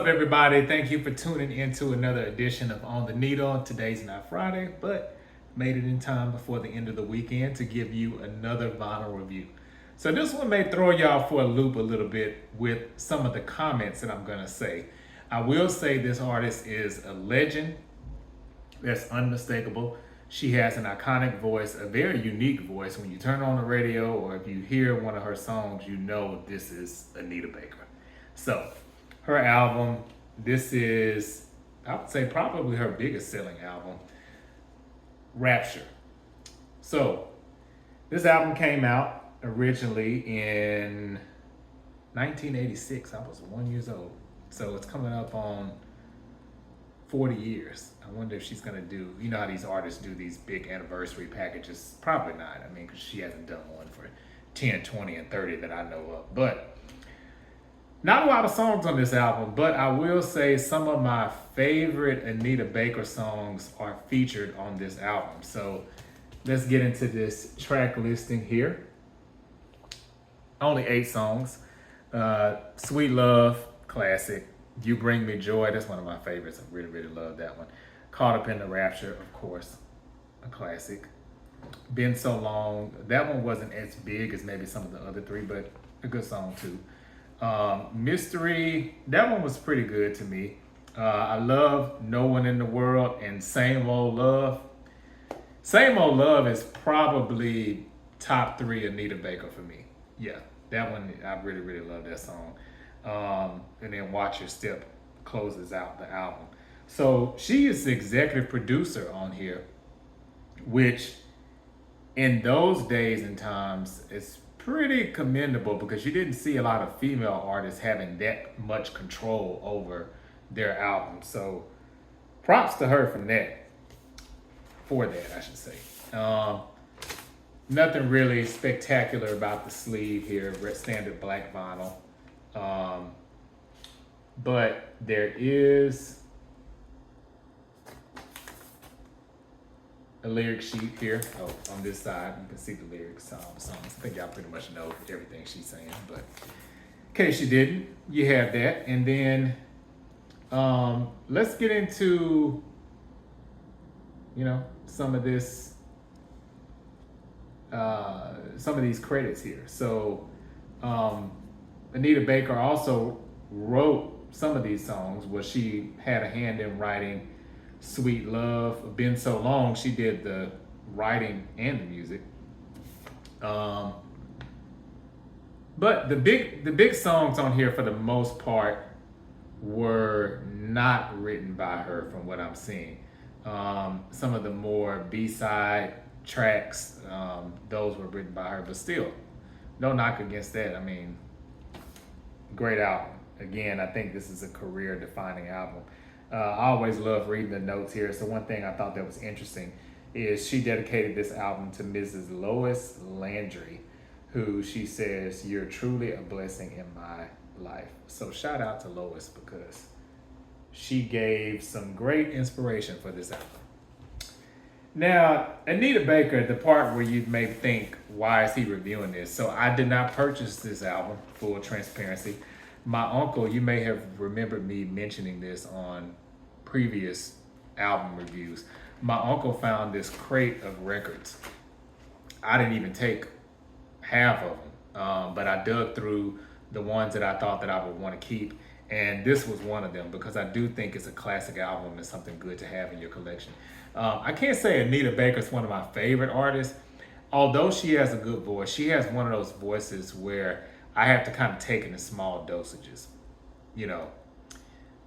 up, everybody? Thank you for tuning into another edition of On the Needle. Today's not Friday, but made it in time before the end of the weekend to give you another vinyl review. So this one may throw y'all for a loop a little bit with some of the comments that I'm gonna say. I will say this artist is a legend. That's unmistakable. She has an iconic voice, a very unique voice. When you turn on the radio or if you hear one of her songs, you know this is Anita Baker. So, her album, this is, I would say, probably her biggest selling album, Rapture. So, this album came out originally in 1986. I was 1 year old. So, it's coming up on 40 years. I wonder if she's gonna do, you know how these artists do these big anniversary packages? Probably not. I mean, because she hasn't done one for 10, 20, and 30 that I know of. But not a lot of songs on this album, but I will say some of my favorite Anita Baker songs are featured on this album. So let's get into this track listing here. Only 8 songs. Sweet Love, classic. You Bring Me Joy, that's one of my favorites. I really, really love that one. Caught Up in the Rapture, of course, a classic. Been So Long, that one wasn't as big as maybe some of the other 3, but a good song too. Mystery, that one was pretty good to me. I love No One in the World and Same Old Love. Same Old Love is probably top 3 Anita Baker for me. Yeah, that one, I really, really love that song. And then Watch Your Step closes out the album. So she is the executive producer on here, which in those days and times is pretty commendable because you didn't see a lot of female artists having that much control over their album. So props to her for that, I should say. Nothing really spectacular about the sleeve here, standard black vinyl. But there is a lyric sheet here. Oh, on this side, you can see the lyrics to all the songs. I think y'all pretty much know everything she's saying, but in case you didn't, you have that. And then let's get into, some of this, some of these credits here. So Anita Baker also wrote some of these songs where she had a hand in writing Sweet Love, Been So Long. She did the writing and the music. But the big songs on here for the most part were not written by her from what I'm seeing. Some of the more B-side tracks, those were written by her, but still, no knock against that. I mean, great album. Again, I think this is a career-defining album. I always love reading the notes here. So one thing I thought that was interesting is she dedicated this album to Mrs. Lois Landry, who she says, "You're truly a blessing in my life." So shout out to Lois because she gave some great inspiration for this album. Now, Anita Baker, the part where you may think, why is he reviewing this? So I did not purchase this album, full transparency. My uncle, you may have remembered me mentioning this on previous album reviews. My uncle found this crate of records. I didn't even take half of them, but I dug through the ones that I thought that I would want to keep. And this was one of them because I do think it's a classic album and something good to have in your collection. I can't say Anita Baker's one of my favorite artists. Although she has a good voice, she has one of those voices where I have to kind of take it in small dosages.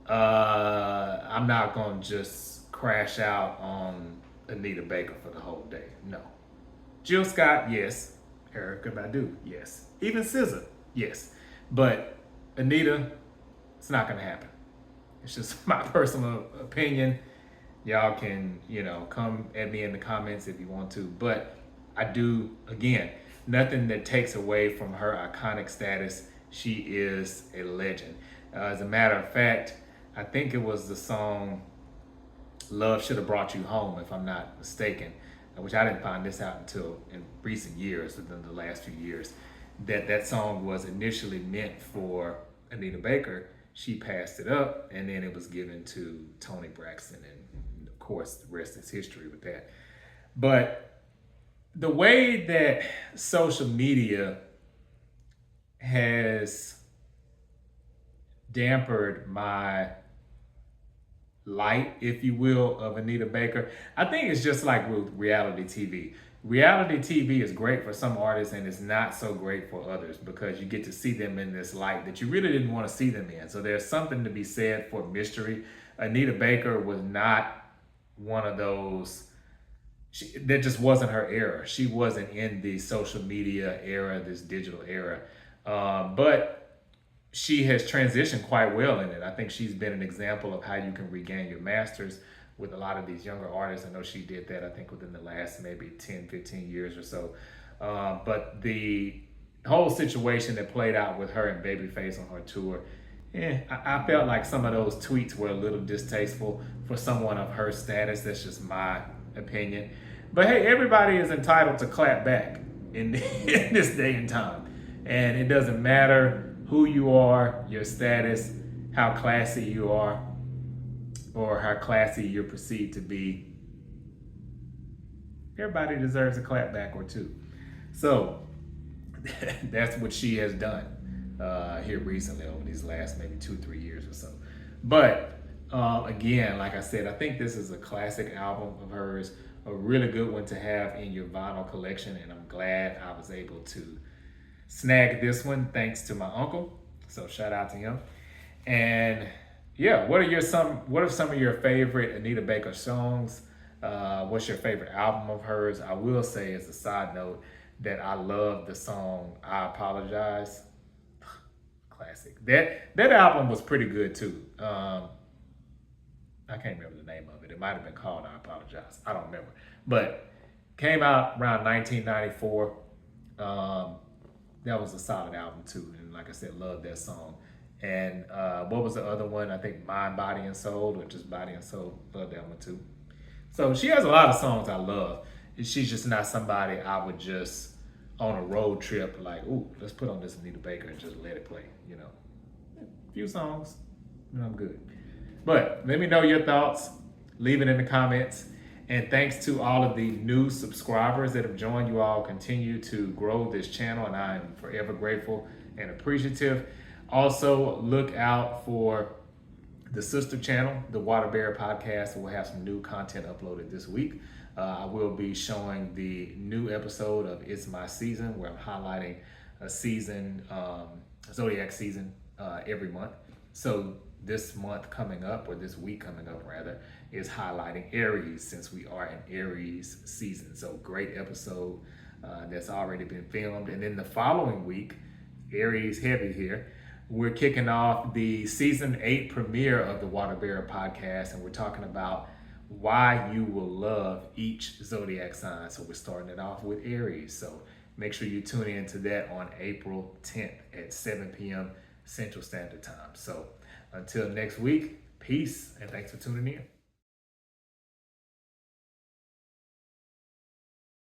I'm not going to just crash out on Anita Baker for the whole day. No. Jill Scott, yes. Erykah Badu, yes. Even SZA, yes. But Anita, it's not going to happen. It's just my personal opinion. Y'all can, come at me in the comments if you want to. But I do, again, nothing that takes away from her iconic status. She is a legend. As a matter of fact, I think it was the song Love Should Have Brought You Home, if I'm not mistaken, which I didn't find this out until in recent years, within the last few years, that song was initially meant for Anita Baker. she passed it up, and then it was given to Toni Braxton, and of course the rest is history with that. But the way that social media has dampered my light, if you will, of Anita Baker, I think it's just like with reality TV. Reality TV is great for some artists and it's not so great for others, because you get to see them in this light that you really didn't want to see them in. So there's something to be said for mystery. Anita Baker was not one of those, that just wasn't her era. She wasn't in the social media era, this digital era. But she has transitioned quite well in it. I think she's been an example of how you can regain your masters with a lot of these younger artists. I know she did that, I think, within the last maybe 10, 15 years or so. But the whole situation that played out with her and Babyface on her tour, I felt like some of those tweets were a little distasteful for someone of her status. That's just my opinion. But hey, everybody is entitled to clap back in this day and time. And it doesn't matter who you are, your status, how classy you are, or how classy you're perceived to be. Everybody deserves a clap back or two. So that's what she has done here recently over these last maybe 2-3 years or so. But again, like I said, I think this is a classic album of hers, a really good one to have in your vinyl collection, and I'm glad I was able to snag this one thanks to my uncle. So shout out to him. And yeah, what are some of your favorite Anita Baker songs? What's your favorite album of hers? I will say, as a side note, that I love the song I Apologize. Classic. That album was pretty good too. I can't remember the name of it. It might have been called I Apologize. I don't remember. But came out around 1994. That was a solid album too. And like I said, love that song. And what was the other one? I think Mind, Body, and Soul, or just Body and Soul. Love that one too. So she has a lot of songs I love. She's just not somebody I would just on a road trip like, ooh, let's put on this Anita Baker and just let it play. You know, a few songs, and I'm good. But let me know your thoughts. Leave it in the comments. And thanks to all of the new subscribers that have joined. You all continue to grow this channel, and I am forever grateful and appreciative. Also, look out for the sister channel, the Water Bear Podcast. We'll have some new content uploaded this week. I will be showing the new episode of It's My Season, where I'm highlighting a season, Zodiac season, every month. So this month coming up, or this week coming up rather, is highlighting Aries, since we are in Aries season. So great episode that's already been filmed. And then the following week, Aries heavy here, we're kicking off the season 8 premiere of the Water Bear Podcast, and we're talking about why you will love each zodiac sign. So we're starting it off with Aries. So make sure you tune in to that on April 10th at 7 p.m. Central Standard Time. So until next week, peace, and thanks for tuning in.